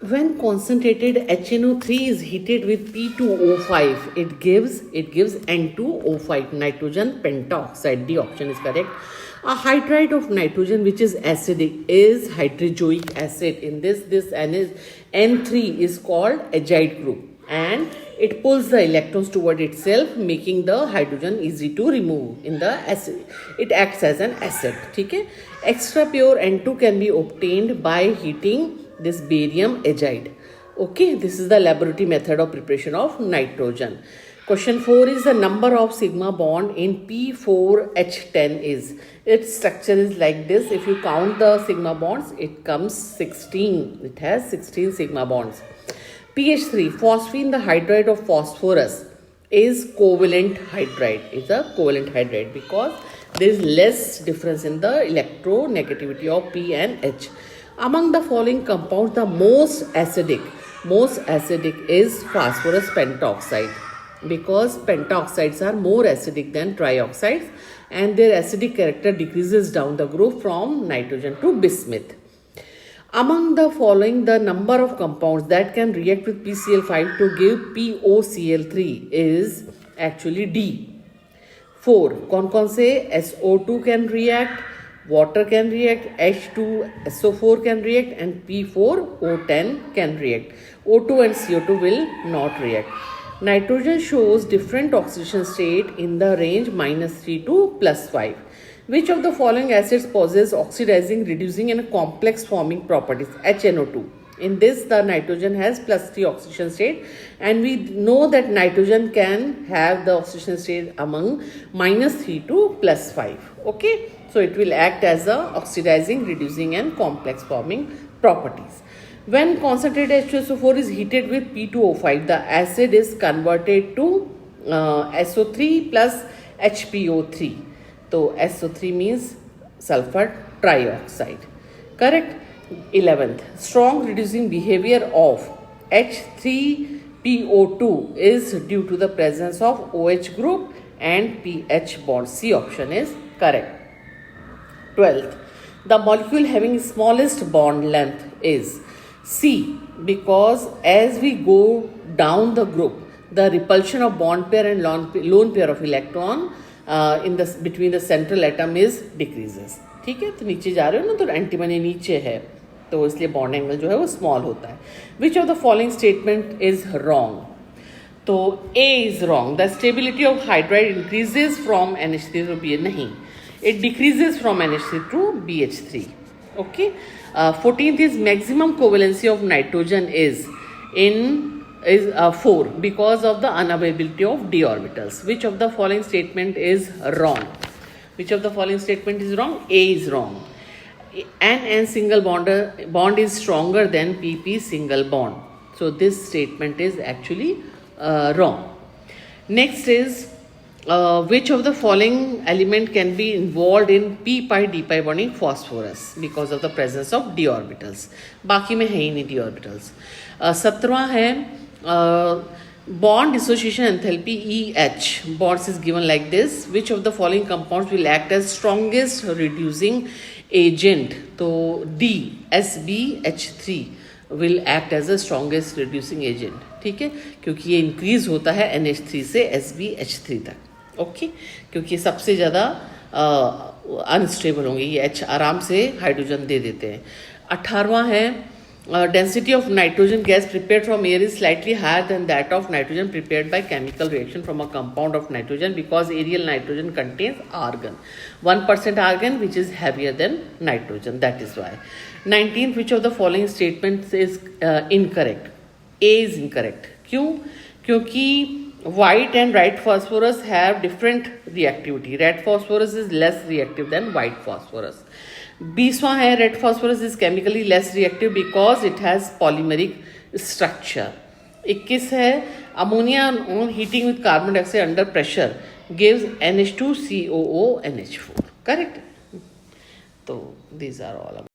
When concentrated HNO3 is heated with P2O5, it gives N2O5, nitrogen pentoxide. The option is correct. A hydride of nitrogen which is acidic is hydrozoic acid. In this N3 is called azide group, and it pulls the electrons toward itself, making the hydrogen easy to remove in the acid. It acts as an acid. Okay? Extra pure N2 can be obtained by heating this barium azide. Okay, this is the laboratory method of preparation of nitrogen. Question 4 is the number of sigma bond in P4H10 is. Its structure is like this. If you count the sigma bonds, it comes 16. It has 16 sigma bonds. PH3, phosphine, the hydride of phosphorus, is covalent hydride. It's a covalent hydride because there is less difference in the electronegativity of P and H. Among the following compounds, the most acidic is phosphorus pentoxide, because pentoxides are more acidic than trioxides and their acidic character decreases down the group from nitrogen to bismuth. Among the following, the number of compounds that can react with PCl5 to give POCl3 is actually D. 4. कौन से SO2 can react, water can react, H2SO4 can react, and P4O10 can react. O2 and CO2 will not react. Nitrogen shows different oxidation state in the range -3 to +5. Which of the following acids possess oxidizing, reducing, and complex forming properties? HNO2. In this, the nitrogen has +3 oxidation state, and we know that nitrogen can have the oxidation state among -3 to +5. Okay, so it will act as a oxidizing, reducing, and complex forming properties. When concentrated H2SO4 is heated with P2O5, the acid is converted to SO3 plus HPO3. So SO3 means sulfur trioxide. Correct? 11th, strong reducing behavior of H3PO2 is due to the presence of OH group and PH bond. C option is correct. 12th, the molecule having smallest bond length is C, because as we go down the group, the repulsion of bond pair and lone pair of electron in the between the central atom is decreases. ठीक है, तो नीचे जा रहे हो ना, तो antimony नीचे है, तो इसलिए बॉन्ड एंगल जो है वो स्मॉल होता है. Which of the following statement is wrong? तो A is wrong. The stability of hydride increases from NH3 to BH. नहीं, it decreases from NH3 to BH3. Okay. 14th is maximum covalency of nitrogen is 4 because of the unavailability of d orbitals. Which of the following statement is wrong? Which of the following statement is wrong? A is wrong. N single bond is stronger than PP single bond. So this statement is actually wrong. Next is which of the following element can be involved in p pi d pi bonding phosphorus because of the presence of d orbitals. बाकी में है ही नहीं d orbitals. 17वां है bond dissociation enthalpy EH. Bonds is given like this. Which of the following compounds will act as strongest reducing agent? तो D SbH3 will act as the strongest reducing agent. ठीक है, क्योंकि ये increase होता है NH3 से SbH3 तक. Okay, क्योंकि सबसे ज़्यादा अनस्टेबल होंगे, ये H आराम से हाइड्रोजन दे देते हैं. 18वां है density of nitrogen gas prepared from air is slightly higher than that of nitrogen prepared by chemical reaction from a compound of nitrogen because aerial nitrogen contains argon 1% argon which is heavier than nitrogen, that is why. 19th, which of the following statements is incorrect? A is incorrect. क्यों? क्योंकि white and right phosphorus have different reactivity. Red phosphorus is less reactive than white phosphorus. 20वां है red phosphorus is chemically less reactive because it has polymeric structure. 21 है ammonia on heating with carbon dioxide under pressure gives NH2COO NH4. Correct? So these are all.